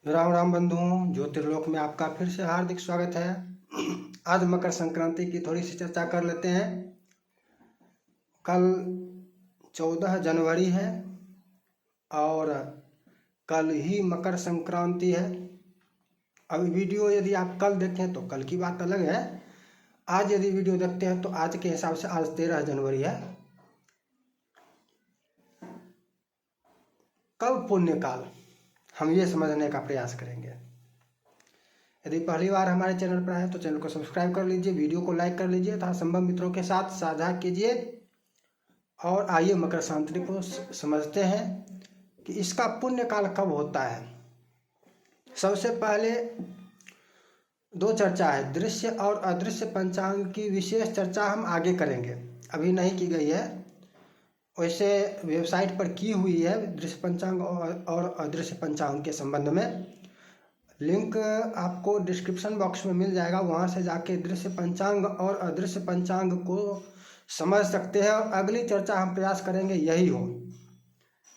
राम राम बंधुओं, ज्योतिर्लोक में आपका फिर से हार्दिक स्वागत है। आज मकर संक्रांति की थोड़ी सी चर्चा कर लेते हैं। कल 14 जनवरी है और कल ही मकर संक्रांति है। अब वीडियो यदि आप कल देखें तो कल की बात अलग है। आज यदि वीडियो देखते हैं तो आज के हिसाब से आज 13 जनवरी है। कब पुण्यकाल, हम ये समझने का प्रयास करेंगे। यदि पहली बार हमारे चैनल पर आए तो चैनल को सब्सक्राइब कर लीजिए, वीडियो को लाइक कर लीजिए तथा संबंध मित्रों के साथ साझा कीजिए। और आइए मकर संक्रांति को समझते हैं कि इसका पुण्यकाल कब होता है। सबसे पहले दो चर्चा है, दृश्य और अदृश्य पंचांग की विशेष चर्चा हम आगे करेंगे, अभी नहीं की गई है। वैसे वेबसाइट पर की हुई है दृश्य पंचांग और अदृश्य पंचांग के संबंध में। लिंक आपको डिस्क्रिप्शन बॉक्स में मिल जाएगा, वहाँ से जाके दृश्य पंचांग और अदृश्य पंचांग को समझ सकते हैं। और अगली चर्चा हम प्रयास करेंगे यही हो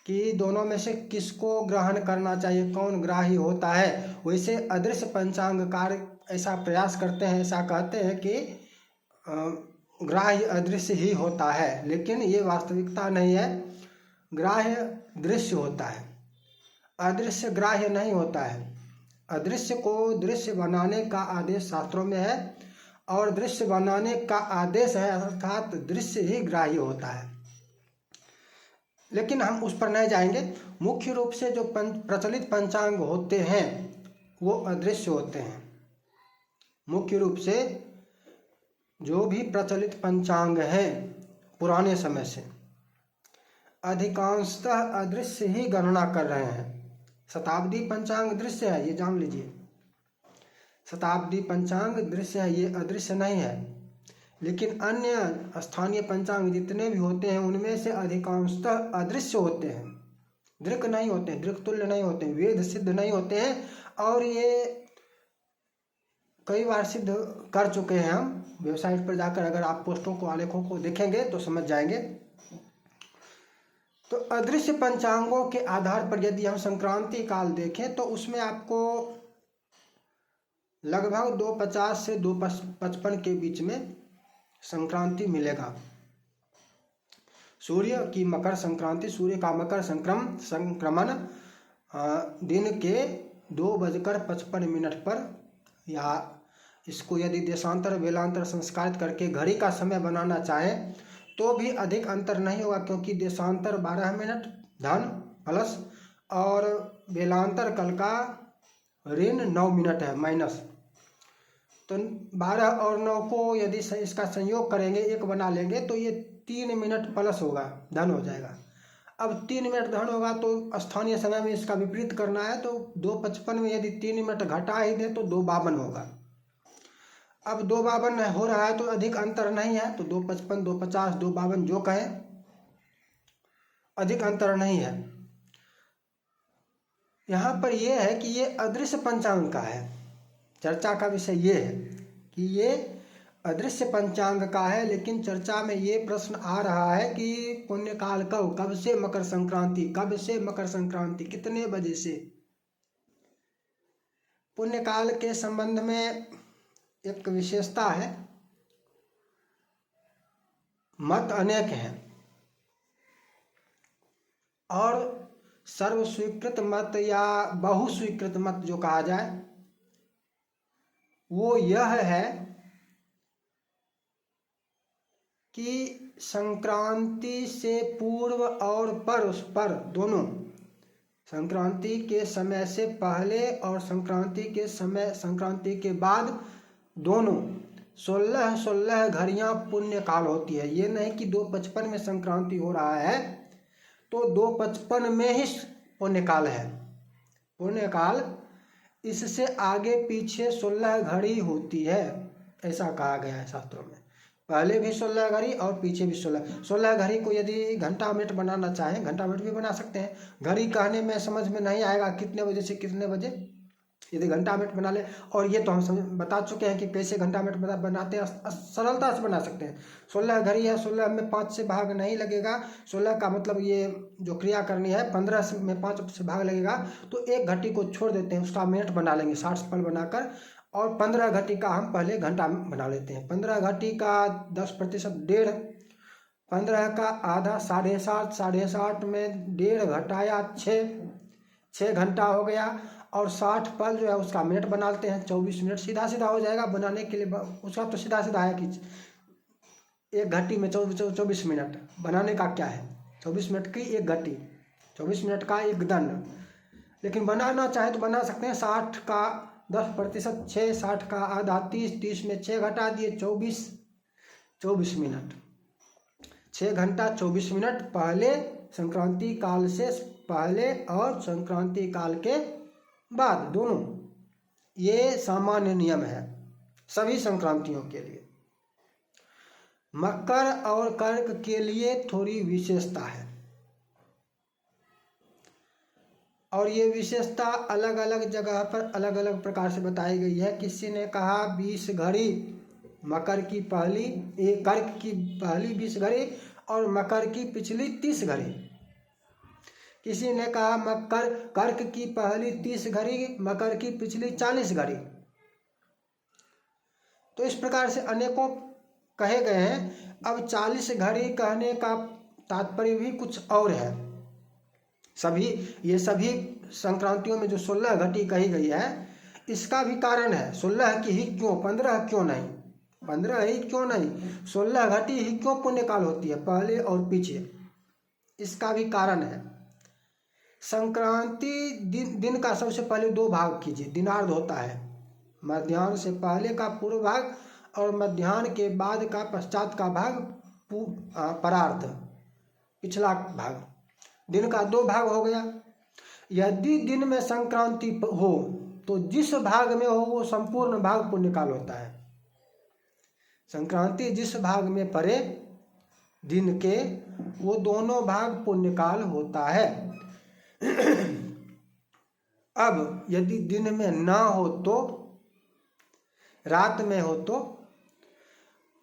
कि दोनों में से किसको ग्रहण करना चाहिए, कौन ग्राही होता है। वैसे अदृश्य पंचांगकार ऐसा प्रयास करते हैं, ऐसा कहते हैं कि ग्राह्य अदृश्य ही होता है, लेकिन ये वास्तविकता नहीं है। ग्राह्य दृश्य होता है, अदृश्य ग्राह्य नहीं होता है। अदृश्य को दृश्य बनाने का आदेश शास्त्रों में है और दृश्य बनाने का आदेश है, अर्थात दृश्य ही ग्राह्य होता है। लेकिन हम उस पर नहीं जाएंगे। मुख्य रूप से जो प्रचलित पंचांग होते हैं वो अदृश्य होते हैं। मुख्य रूप से जो भी प्रचलित पंचांग हैं पुराने समय से अधिकांशतः अदृश्य ही गणना कर रहे हैं। शताब्दी पंचांग दृश्य है, ये जान लीजिए। शताब्दी पंचांग दृश्य है, ये अदृश्य नहीं है। लेकिन अन्य स्थानीय पंचांग जितने भी होते हैं उनमें से अधिकांशतः अदृश्य होते हैं, दृक नहीं होते, दृक तुल्य नहीं होते, वेद सिद्ध नहीं होते हैं। और ये कई बार सिद्ध कर चुके हैं हम। वेबसाइट पर जाकर अगर आप पोस्टों को, आलेखों को देखेंगे तो समझ जाएंगे। तो अदृश्य पंचांगों के आधार पर यदि हम संक्रांति काल देखें तो उसमें आपको लगभग 250 से 255 के बीच में संक्रांति मिलेगा। सूर्य की मकर संक्रांति, सूर्य का मकर संक्रमण दिन के 2:55 पर, या इसको यदि देशांतर वेलांतर संस्कारित करके घड़ी का समय बनाना चाहें तो भी अधिक अंतर नहीं होगा, क्योंकि देशांतर 12 मिनट धन प्लस और वेलांतर कल का ऋण 9 मिनट है माइनस। तो 12 और 9 को यदि इसका संयोग करेंगे, एक बना लेंगे तो ये 3 मिनट प्लस होगा, धन हो जाएगा। अब 3 मिनट धन होगा तो स्थानीय समय में इसका विपरीत करना है, तो 2:55 में यदि 3 मिनट घटा ही दे तो 2:52 होगा। अब 2:52 हो रहा है तो अधिक अंतर नहीं है, तो 2:55, 2:50, 2:52 जो कहें, अधिक अंतर नहीं है। यहाँ पर यह है कि ये अदृश्य पंचांग का है। चर्चा का विषय ये है कि ये अदृश्य पंचांग का है। लेकिन चर्चा में ये प्रश्न आ रहा है कि पुण्यकाल कब से मकर संक्रांति, कब से मकर संक्रांति, कितने बजे से। पुण्यकाल के संबंध में एक विशेषता है, मत अनेक हैं और सर्वस्वीकृत मत या बहुस्वीकृत मत जो कहा जाए वो यह है कि संक्रांति से पूर्व और पर दोनों, संक्रांति के समय से पहले और संक्रांति के बाद दोनों 16 घड़ियां पुण्य काल होती है। ये नहीं कि 2:55 में संक्रांति हो रहा है तो 2:55 में ही पुण्य काल है। पुण्य काल इससे आगे पीछे 16 घड़ी होती है, ऐसा कहा गया है शास्त्रों में। पहले भी 16 घड़ी और पीछे भी 16 घड़ी को यदि घंटा मिनट बनाना चाहें, घंटा मिनट भी बना सकते हैं। घड़ी कहने में समझ में नहीं आएगा कितने बजे से कितने बजे, यदि घंटा मिनट बना ले। और ये तो हम बता चुके हैं कि कैसे घंटा मिनट बनाते हैं, सरलता से बना सकते हैं। 16 घड़ी है, 16 में 5 से भाग नहीं लगेगा। 16 का मतलब ये जो क्रिया करनी है 15 में 5 से भाग लगेगा, तो एक घटी को छोड़ देते हैं, उसका मिनट बना लेंगे 60 सफल बनाकर। और 15 घटी का हम पहले घंटा बना लेते हैं। 15 घटी का 10% 1.5, 15 का आधा 7.5, 7.5 में 1.5 घटाया 6 घंटा हो गया। और 60 पल जो है उसका मिनट बनाते हैं 24 मिनट, सीधा सीधा हो जाएगा बनाने के लिए। उसका तो सीधा सीधा है कि एक घटी में 24 मिनट, बनाने का क्या है, 24 मिनट की एक घटी, 24 मिनट का एक दंड। लेकिन बनाना चाहे तो बना सकते हैं। 60 का 10% 6, 60 का आधा 30, 30 में 6 घटा दिए 24 मिनट, 6 घंटा 24 मिनट पहले संक्रांति काल से पहले और संक्रांति काल के बाद, दोनों। ये सामान्य नियम है सभी संक्रांतियों के लिए। मकर और कर्क के लिए थोड़ी विशेषता है, और ये विशेषता अलग अलग जगह पर अलग अलग प्रकार से बताई गई है। किसी ने कहा 20 घड़ी मकर की पहली, कर्क की पहली 20 घड़ी और मकर की पिछली 30 घड़ी। किसी ने कहा कर्क की पहली 30 घड़ी, मकर की पिछली 40 घड़ी। तो इस प्रकार से अनेकों कहे गए हैं। अब 40 घड़ी कहने का तात्पर्य भी कुछ और है। ये सभी संक्रांतियों में जो 16 घटी कही गई है, इसका भी कारण है। 16 की ही क्यों, 15 क्यों नहीं, 15 ही क्यों नहीं, 16 घटी ही क्यों पुण्य काल होती है पहले और पीछे, इसका भी कारण है। संक्रांति दिन का सबसे पहले 2 भाग कीजिए। दिनार्ध होता है मध्याह्न से पहले का पूर्व भाग, और मध्याह्न के बाद का पश्चात का भाग परार्ध, पिछला भाग। दिन का 2 भाग हो गया। यदि दिन में संक्रांति हो तो जिस भाग में हो वो संपूर्ण भाग पुण्यकाल होता है। संक्रांति जिस भाग में पड़े दिन के, वो दोनों भाग पुण्यकाल होता है। अब यदि दिन में ना हो तो रात में हो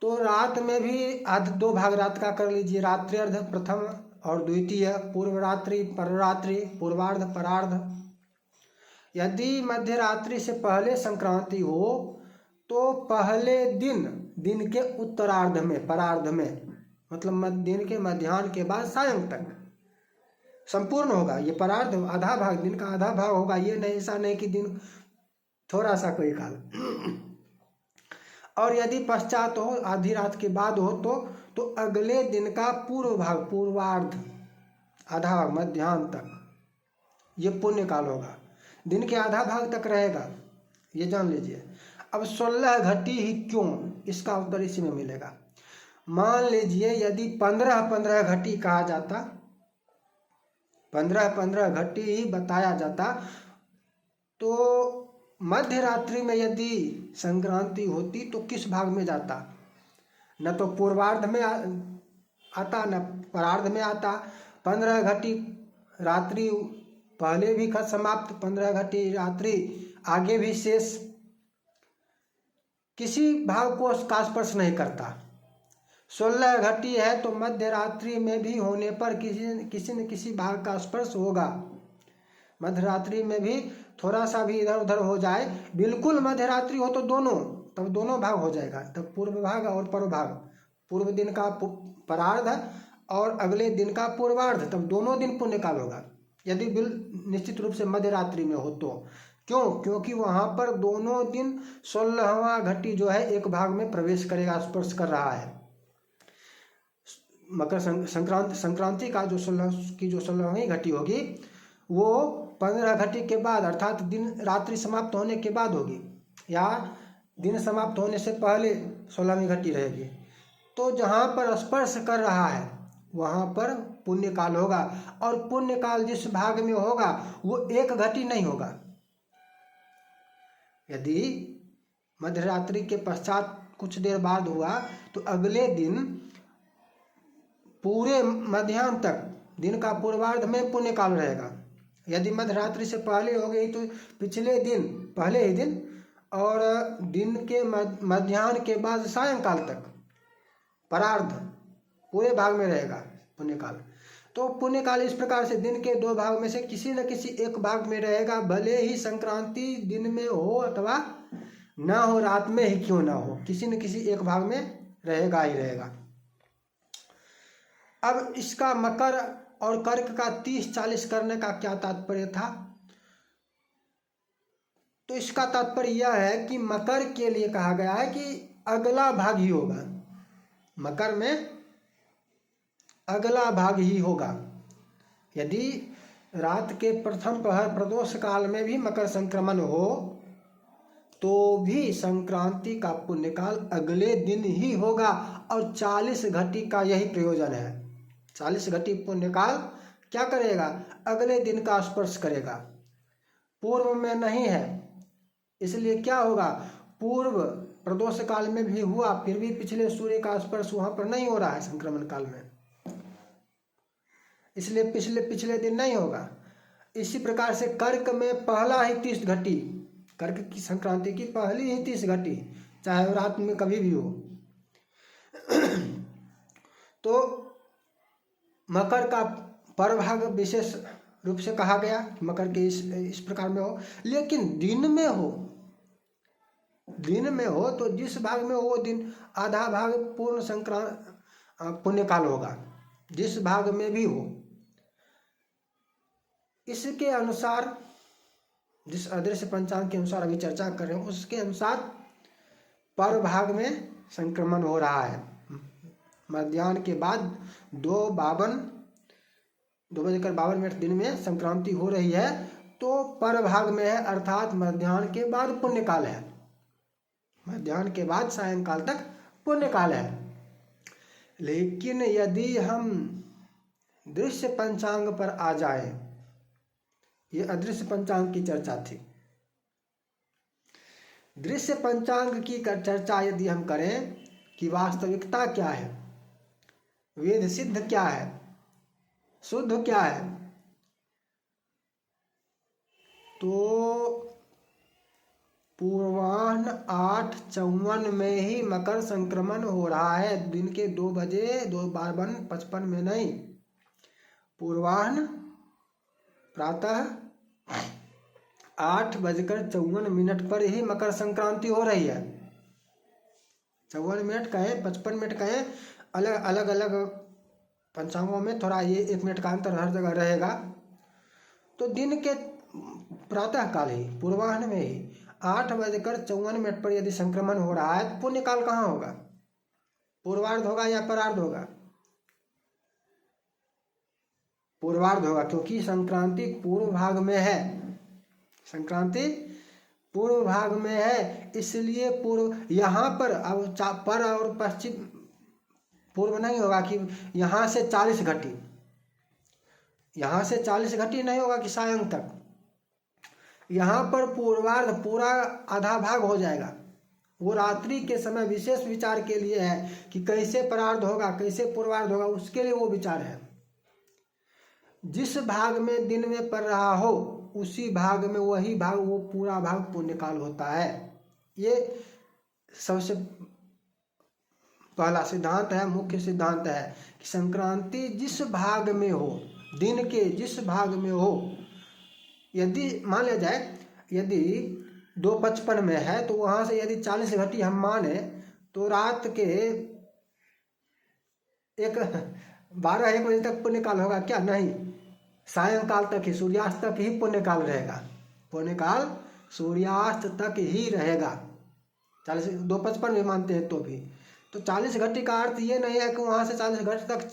तो रात में भी 2 भाग रात का कर लीजिए। रात्रि अर्ध प्रथम और द्वितीय, पूर्व रात्रि पररात्रि, पूर्वार्ध परार्ध। यदि मध्य रात्रि से पहले संक्रांति हो तो पहले दिन के उत्तरार्ध में, परार्ध में, मतलब दिन के मध्याह्न के बाद सायं तक संपूर्ण होगा। ये परार्ध आधा भाग, दिन का आधा भाग होगा। ये नहीं, ऐसा नहीं कि दिन थोड़ा सा कोई काल। और यदि पश्चात हो, आधी रात के बाद हो तो अगले दिन का पूर्व भाग, पूर्वार्ध, आधा भाग मध्याह्न तक, ये पुण्य काल होगा। दिन के आधा भाग तक रहेगा, ये जान लीजिए। अब 16 घटी ही क्यों, इसका उत्तर इसी में मिलेगा। मान लीजिए यदि 15 घटी कहा जाता, 15 घटी ही बताया जाता, तो मध्य रात्रि में यदि संक्रांति होती तो किस भाग में जाता? न तो पूर्वार्ध में आता, न परार्ध में आता। 15 घटी रात्रि पहले भी समाप्त, 15 घटी रात्रि आगे भी शेष, किसी भाग को का स्पर्श नहीं करता। 16 घटी है तो मध्य रात्रि में भी होने पर किसी न किसी भाग का स्पर्श होगा। मध्य रात्रि में भी थोड़ा सा भी इधर उधर हो जाए, बिल्कुल मध्य रात्रि हो तो दोनों, तब दोनों भाग हो जाएगा। तब पूर्व भाग और पर भाग, पूर्व दिन का परार्ध और अगले दिन का पूर्वार्ध, तब दोनों दिन पुण्यकाल होगा। यदि निश्चित रूप से मध्य रात्रि में हो तो क्यों? क्योंकि वहां पर दोनों दिन 16वां घटी जो है एक भाग में प्रवेश करेगा, स्पर्श कर रहा है। मकर संक्रांति का जो 16वीं घटी होगी वो 15 घटी के बाद, अर्थात दिन रात्रि समाप्त होने के बाद होगी, या दिन समाप्त होने से पहले 16वीं घटी रहेगी। तो जहाँ पर स्पर्श कर रहा है वहाँ पर पुण्य काल होगा, और पुण्य काल जिस भाग में होगा वो एक घटी नहीं होगा। यदि मध्यरात्रि के पश्चात कुछ देर बाद हुआ तो अगले दिन पूरे मध्याह्न तक दिन का पूर्वार्ध में पुण्य काल रहेगा। यदि मध्यरात्रि से पहले हो गई तो पिछले दिन पहले ही दिन, और दिन के मध्याह्न के बाद सायंकाल तक परार्ध पूरे भाग में रहेगा पुण्यकाल। तो पुण्यकाल इस प्रकार से दिन के 2 भाग में से किसी न किसी एक भाग में रहेगा, भले ही संक्रांति दिन में हो अथवा ना हो, रात में ही क्यों ना हो, किसी न किसी एक भाग में रहेगा ही रहेगा। अब इसका मकर और कर्क का 30-40 करने का क्या तात्पर्य था? तो इसका तात्पर्य यह है कि मकर के लिए कहा गया है कि अगला भाग ही होगा, मकर में अगला भाग ही होगा। यदि रात के प्रथम पहर प्रदोष काल में भी मकर संक्रमण हो तो भी संक्रांति का पुण्यकाल अगले दिन ही होगा, और 40 घटी का यही प्रयोजन है। 40 घटी पुण्यकाल क्या करेगा? अगले दिन का स्पर्श करेगा, पूर्व में नहीं है। इसलिए क्या होगा? पूर्व प्रदोष काल में भी हुआ, फिर भी पिछले सूर्य का स्पर्श वहां पर नहीं हो रहा है संक्रमण काल में, इसलिए पिछले दिन नहीं होगा। इसी प्रकार से कर्क में पहला ही 30 घटी, कर्क की संक्रांति की पहली ही 30 घटी, चाहे वो रात में कभी भी हो। तो मकर का परभाग विशेष रूप से कहा गया, मकर के इस प्रकार में हो। लेकिन दिन में हो तो जिस भाग में हो वो दिन आधा भाग पूर्ण पुण्यकाल होगा, जिस भाग में भी हो। इसके अनुसार, जिस अदृश्य पंचांग के अनुसार अभी चर्चा कर रहे हैं, उसके अनुसार पर भाग में संक्रमण हो रहा है। मध्याह्न के बाद 2:52 दिन में संक्रांति हो रही है, तो पर भाग में है, अर्थात मध्याह्न के बाद पुण्यकाल है, मध्याह्न के बाद सायंकाल तक पुण्यकाल है। लेकिन यदि हम दृश्य पंचांग पर आ जाए, ये अदृश्य पंचांग की चर्चा थी, दृश्य पंचांग की चर्चा यदि हम करें कि वास्तविकता क्या है, वेद सिद्ध क्या है, शुद्ध क्या है, तो पूर्वाह्न 8:54 में ही मकर संक्रमण हो रहा है, दिन के 2:52 में नहीं। पूर्वाह्न प्रातः 8:54 पर ही मकर संक्रांति हो रही है। 54 मिनट कहें, 55 मिनट कहें, अलग अलग पंचांगों में थोड़ा ये 1 मिनट का अंतर हर जगह रहेगा। तो दिन के प्रातः काल ही, पूर्वाह्न में ही 8:54 पर यदि संक्रमण हो रहा है तो पुण्यकाल कहाँ होगा? पूर्वार्ध होगा या परार्ध होगा? पूर्वार्ध होगा, क्योंकि संक्रांति पूर्व भाग में है, संक्रांति पूर्व भाग में है, इसलिए पूर्व यहाँ पर अब पर और पश्चिम पूर्व नहीं होगा कि यहाँ से 40 घटी, यहाँ से 40 घटी नहीं होगा कि सायं तक, यहाँ पर पूर्वार्ध पूरा आधा भाग हो जाएगा। वो रात्रि के समय विशेष विचार के लिए है कि कैसे परार्ध होगा, कैसे पूर्वार्ध होगा, उसके लिए वो विचार है। जिस भाग में दिन में पड़ रहा हो उसी भाग में वही भाग, वो पूरा भाग पुण्यकाल होता है। ये सबसे पहला सिद्धांत है, मुख्य सिद्धांत है कि संक्रांति जिस भाग में हो, दिन के जिस भाग में हो, यदि मान लिया जाए यदि 2:55 में है तो वहाँ से यदि 40 घटी हम माने तो रात के 12-1 बजे तक पुण्यकाल होगा क्या? नहीं, सायंकाल तक ही, सूर्यास्त तक ही पुण्यकाल रहेगा। पुण्यकाल सूर्यास्त तक ही रहेगा, 2:55 में मानते हैं तो भी। तो 40 घटी का अर्थ ये नहीं है कि वहाँ से 40 घटी तक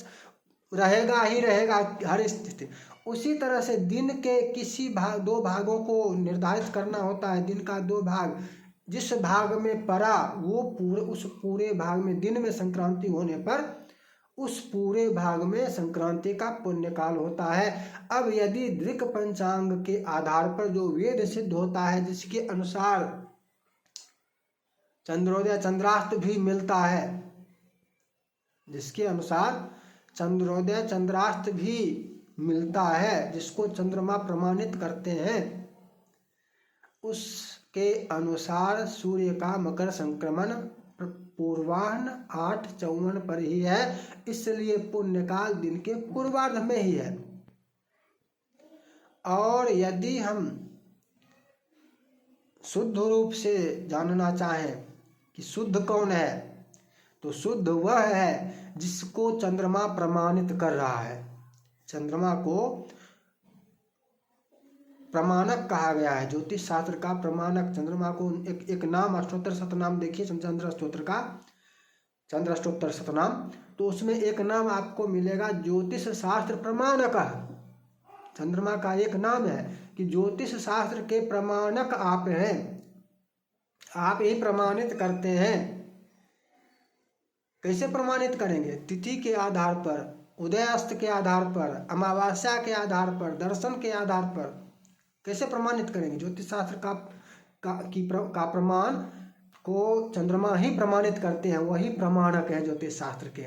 रहेगा ही रहेगा हर स्थिति। उसी तरह से दिन के किसी दो भागों को निर्धारित करना होता है। दिन का 2 भाग, जिस भाग में पड़ा वो उस पूरे भाग में दिन में संक्रांति होने पर उस पूरे भाग में संक्रांति का पुण्यकाल होता है। अब यदि दृक पंचांग के आधार पर जो वेद सिद्ध होता है, जिसके अनुसार चंद्रोदय चंद्रास्त भी मिलता है, जिसके अनुसार चंद्रोदय चंद्रास्त भी मिलता है, जिसको चंद्रमा प्रमाणित करते हैं, उसके अनुसार सूर्य का मकर संक्रमण पूर्वाह्न 8:54 पर ही है, इसलिए पुण्यकाल दिन के पूर्वार्ध में ही है। और यदि हम शुद्ध रूप से जानना चाहें कि शुद्ध कौन है, तो शुद्ध वह है जिसको चंद्रमा प्रमाणित कर रहा है। चंद्रमा को प्रमाणक कहा गया है, ज्योतिष शास्त्र का प्रमाणक। चंद्रमा को एक नाम, अष्टोत्तर शतनाम देखिए चंद्र स्तोत्र का, चंद्र अष्टोत्तर शतनाम, तो उसमें एक नाम आपको मिलेगा ज्योतिष शास्त्र प्रमाणक। चंद्रमा का एक नाम है कि ज्योतिष शास्त्र के प्रमाणक आप हैं, आप ही प्रमाणित करते हैं। कैसे प्रमाणित करेंगे? तिथि के आधार पर, उदयास्त के आधार पर, अमावस्या के आधार पर, दर्शन के आधार पर कैसे प्रमाणित करेंगे? ज्योतिष शास्त्र का प्रमाण को चंद्रमा ही प्रमाणित करते हैं, वही प्रमाणक है ज्योतिष शास्त्र के।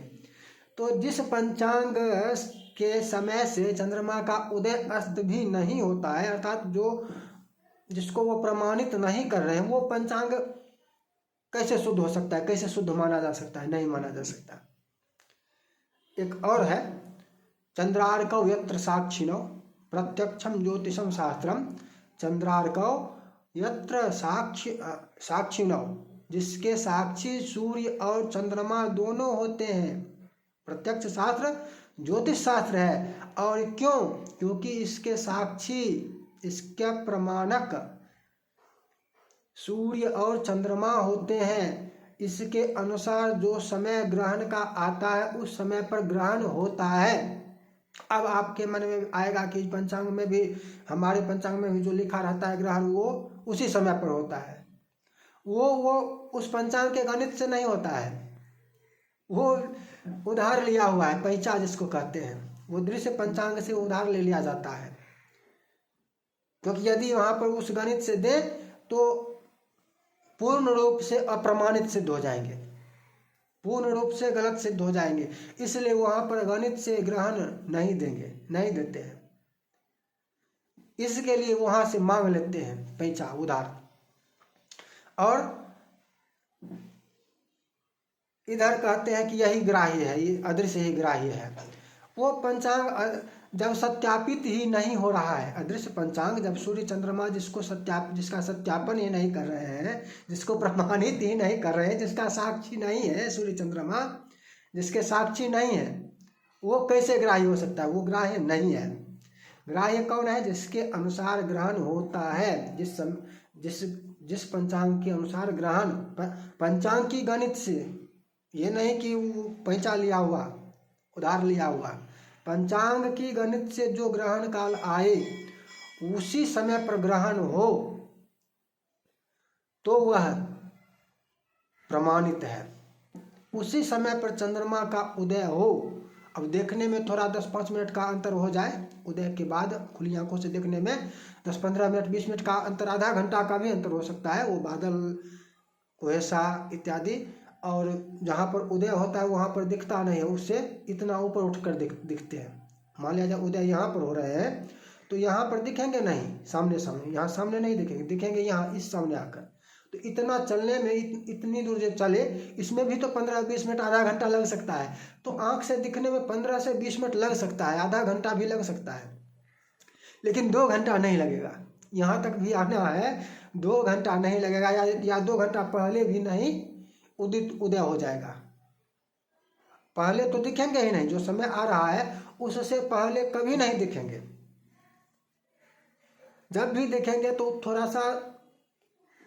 तो जिस पंचांग के समय से चंद्रमा का उदय अस्त भी नहीं होता है, अर्थात जिसको वो प्रमाणित नहीं कर रहे हैं, वो पंचांग कैसे शुद्ध हो सकता है, कैसे शुद्ध माना जा सकता है? नहीं माना जा सकता। एक और है, चंद्रार्कौ यत्र साक्षिणो प्रत्यक्षम ज्योतिषम शास्त्रम, चंद्रार्कौ यत्र साक्षिणो, जिसके साक्षी सूर्य और चंद्रमा दोनों होते हैं। प्रत्यक्ष शास्त्र ज्योतिष शास्त्र है। और क्यों? क्योंकि इसके साक्षी, इसके प्रमाणक सूर्य और चंद्रमा होते हैं। इसके अनुसार जो समय ग्रहण का आता है, उस समय पर ग्रहण होता है। अब आपके मन में आएगा कि पंचांग में भी, हमारे पंचांग में भी जो लिखा रहता है ग्रहण, वो उसी समय पर होता है। वो उस पंचांग के गणित से नहीं होता है, वो उधार लिया हुआ है, पैंचा जिसको कहते हैं, वो दृश्य पंचांग से उधार ले लिया जाता है। क्योंकि यदि वहां पर उस गणित से दे तो पूर्ण रूप से अप्रमाणित सिद्ध हो जाएंगे, पूर्ण रूप से गलत सिद्ध हो जाएंगे, इसलिए वहां पर गणित से ग्रहण नहीं देंगे, नहीं देते हैं। इसके लिए वहां से मांग लेते हैं पैंचा, उधार। और इधर कहते हैं कि यही ग्राह्य है, ये अदृश्य ही ग्राह्य है। वो पंचांग जब सत्यापित ही नहीं हो रहा है, अदृश्य पंचांग, जब सूर्य चंद्रमा जिसका सत्यापन ही नहीं कर रहे हैं, जिसको प्रमाणित ही नहीं कर रहे हैं, जिसका साक्षी नहीं है, सूर्य चंद्रमा जिसके साक्षी नहीं है, वो कैसे ग्राह्य हो सकता है? वो ग्राह्य नहीं है। ग्राह्य कौन है? जिसके अनुसार ग्रहण होता है, जिस पंचांग के अनुसार ग्रहण, पंचांग की गणित से, ये नहीं कि वो पैंचा लिया हुआ, उधार लिया हुआ। पंचांग की गणित से जो ग्रहण काल आए, उसी समय पर ग्रहण हो, तो वह प्रमाणित है। उसी समय पर चंद्रमा का उदय हो, अब देखने में थोड़ा 10-5 मिनट का अंतर हो जाए, उदय के बाद खुली आंखों से देखने में 10-15 मिनट, 20 मिनट का अंतर, आधा घंटा का भी अंतर हो सकता है, वो बादल, कुहेसा इत्यादि, और जहाँ पर उदय होता है वहाँ पर दिखता नहीं है, उससे इतना ऊपर उठकर दिखते हैं। मान लिया जाए उदय यहाँ पर हो रहे हैं, तो यहाँ पर दिखेंगे नहीं सामने सामने, यहाँ सामने नहीं दिखेंगे, दिखेंगे यहाँ इस सामने आकर। तो इतना चलने में, इतनी दूर जब चले, इसमें भी तो 15-20 मिनट, आधा घंटा लग सकता है। तो आँख से दिखने में 15 से 20 मिनट लग सकता है, आधा घंटा भी लग सकता है, लेकिन 2 घंटा नहीं लगेगा। यहाँ तक भी आना है, 2 घंटा नहीं लगेगा, या 2 घंटा पहले भी नहीं उदय हो जाएगा। पहले तो दिखेंगे ही नहीं, जो समय आ रहा है उससे पहले कभी नहीं दिखेंगे। जब भी दिखेंगे तो थोड़ा सा,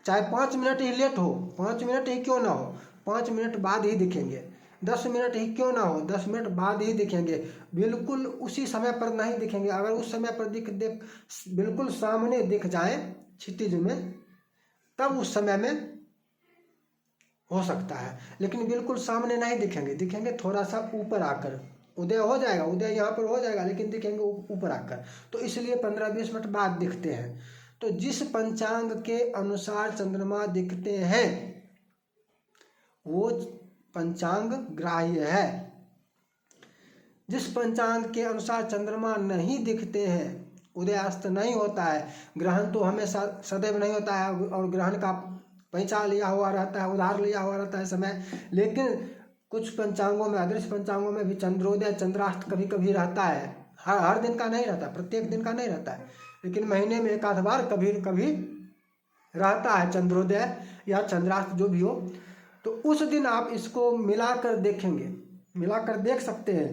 चाहे 5 मिनट ही लेट हो, 5 मिनट ही क्यों ना हो, 5 मिनट बाद ही दिखेंगे। 10 मिनट ही क्यों ना हो, 10 मिनट बाद ही दिखेंगे। बिल्कुल उसी समय पर नहीं दिखेंगे। अगर उस समय पर बिल्कुल सामने दिख जाए क्षितिज में, तब उस समय में हो सकता है, लेकिन बिल्कुल सामने नहीं दिखेंगे, दिखेंगे थोड़ा सा ऊपर आकर। उदय हो जाएगा, उदय यहाँ पर हो जाएगा, लेकिन दिखेंगे ऊपर आकर। तो इसलिए 15-20 मिनट बाद दिखते हैं। तो जिस पंचांग के अनुसार चंद्रमा दिखते हैं, वो पंचांग ग्राह्य है। जिस पंचांग के अनुसार चंद्रमा नहीं दिखते हैं, उदयास्त नहीं होता है, ग्रहण तो हमेशा सदैव नहीं होता है और ग्रहण का पैसा लिया हुआ रहता है, उधार लिया हुआ रहता है समय, लेकिन कुछ पंचांगों में, अदृश्य पंचांगों में भी चंद्रोदय चंद्रास्त कभी कभी रहता है। हर दिन का नहीं रहता, प्रत्येक दिन का नहीं रहता है, लेकिन महीने में एक आध बार कभी कभी रहता है चंद्रोदय या चंद्रास्त जो भी हो। तो उस दिन आप इसको मिलाकर देखेंगे, मिलाकर देख सकते हैं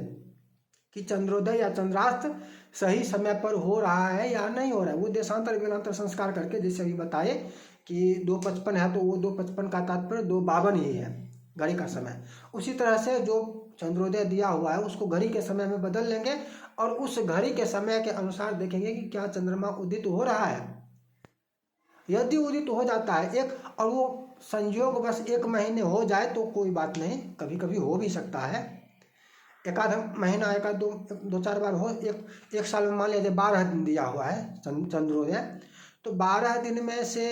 कि चंद्रोदय या चंद्रास्त सही समय पर हो रहा है या नहीं हो रहा है। वो देशांतर विलांतर संस्कार करके, जैसे अभी बताए कि 2:55 है तो वो 2:55 का तात्पर्य 2:52 ही है घड़ी का समय। उसी तरह से जो चंद्रोदय दिया हुआ है उसको घड़ी के समय में बदल लेंगे और उस घड़ी के समय के अनुसार देखेंगे कि क्या चंद्रमा उदित हो रहा है। यदि उदित हो जाता है एक, और वो संयोग बस 1 महीने हो जाए तो कोई बात नहीं, कभी कभी हो भी सकता है, एक आध महीना, एक आध दो चार बार हो, एक साल में मान लीजिए 12 दिन दिया हुआ है चंद्रोदय, तो 12 दिन में से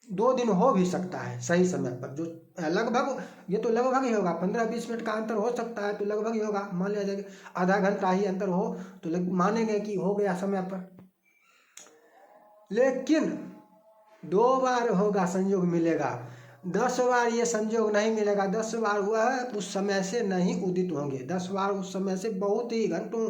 2 दिन हो भी सकता है सही समय पर, जो लगभग, ये तो लगभग ही होगा, 15-20 मिनट का अंतर हो सकता है तो लगभग ही होगा, मान लिया आधा घंटा ही अंतर हो तो मानेंगे कि हो गया समय पर। लेकिन 2 बार होगा संयोग मिलेगा, 10 बार ये संयोग नहीं मिलेगा। 10 बार हुआ है उस समय से नहीं उदित होंगे, 10 बार उस समय से बहुत ही घंटों,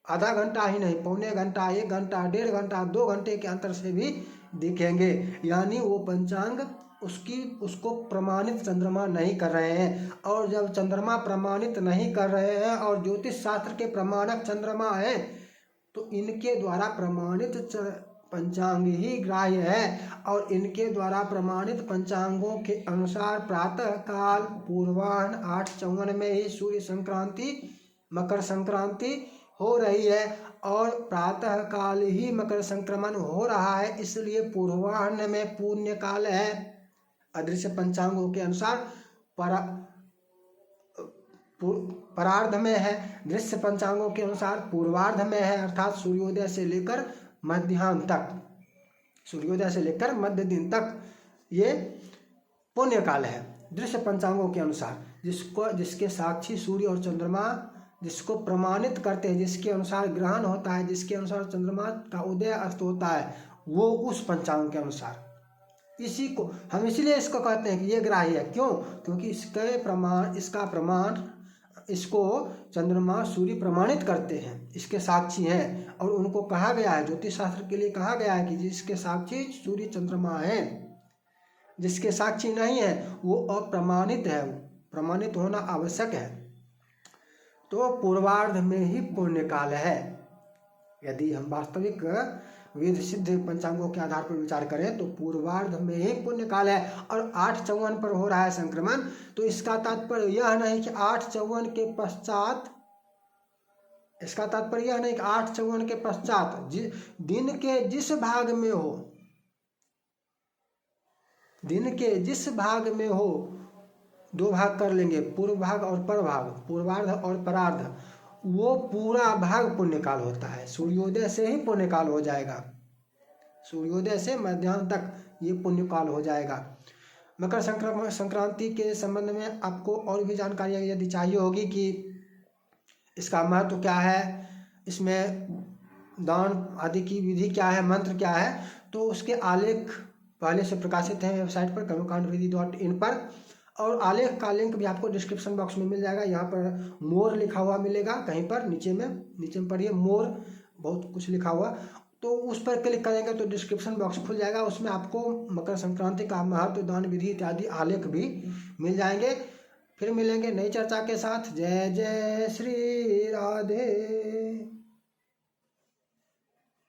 आधा घंटा ही नहीं, पौने घंटा, 1 घंटा, 1.5 घंटा, 2 घंटे के अंतर से भी दिखेंगे। यानी वो पंचांग उसको प्रमाणित चंद्रमा नहीं कर रहे हैं। और जब चंद्रमा प्रमाणित नहीं कर रहे हैं और ज्योतिष शास्त्र के प्रमाणक चंद्रमा हैं तो इनके द्वारा प्रमाणित पंचांग ही ग्राह्य है। और इनके द्वारा प्रमाणित पंचांगों के अनुसार प्रातः काल पूर्वाह्न 8:54 में ही सूर्य संक्रांति, मकर संक्रांति हो रही है और प्रातः काल ही मकर संक्रमण हो रहा है, इसलिए पूर्वाह्न में पुण्य काल है। अदृश्य पंचांगों के अनुसार परार्ध में है, दृश्य पंचांगों के अनुसार पूर्वार्ध में है, अर्थात सूर्योदय से लेकर मध्याह्न तक, सूर्योदय से लेकर मध्य दिन तक ये पुण्य काल है दृश्य पंचांगों के अनुसार। जिसके साक्षी सूर्य और चंद्रमा, जिसको प्रमाणित करते हैं, जिसके अनुसार ग्रहण होता है, जिसके अनुसार चंद्रमा का उदय अस्त होता है, वो उस पंचांग के अनुसार, इसी को हम इसलिए इसको कहते हैं कि ये ग्राह्य है। क्यों? क्योंकि इसका प्रमाण इसको चंद्रमा सूर्य प्रमाणित करते हैं, इसके साक्षी हैं। और उनको कहा गया है, ज्योतिष शास्त्र के लिए कहा गया है कि जिसके साक्षी सूर्य चंद्रमा हैं, जिसके साक्षी नहीं है वो अप्रमाणित है, प्रमाणित होना आवश्यक है। तो पूर्वार्ध में ही पुण्य काल है। यदि हम वास्तविक वेद सिद्ध पंचांगों के आधार पर विचार करें तो पूर्वार्ध में ही पुण्य काल है। और 8:54 पर हो रहा है संक्रमण, तो इसका तात्पर्य यह नहीं कि 8:54 के पश्चात, इसका तात्पर्य यह नहीं कि 8:54 के पश्चात दिन के जिस भाग में हो, दिन के जिस भाग में हो, 2 भाग कर लेंगे, पूर्व भाग और परभाग, पूर्वार्ध और परार्ध, वो पूरा भाग पुण्यकाल होता है। सूर्योदय से ही पुण्यकाल हो जाएगा, सूर्योदय से मध्याह्न तक ये पुण्यकाल हो जाएगा। मकर संक्रांति के संबंध में आपको और भी जानकारी यदि चाहिए होगी कि इसका महत्व क्या है, इसमें दान आदि की विधि क्या है, मंत्र क्या है, तो उसके आलेख पहले से प्रकाशित हैं वेबसाइट पर कर्मकांडविधि.in पर। और आलेख का लिंक भी आपको डिस्क्रिप्शन बॉक्स में मिल जाएगा। यहाँ पर मोर लिखा हुआ मिलेगा कहीं पर, नीचे में पढ़िए मोर, बहुत कुछ लिखा हुआ, तो उस पर क्लिक करेंगे तो डिस्क्रिप्शन बॉक्स खुल जाएगा। उसमें आपको मकर संक्रांति का महत्व, दान विधि इत्यादि आलेख भी मिल जाएंगे। फिर मिलेंगे नई चर्चा के साथ। जय जय श्री राधे।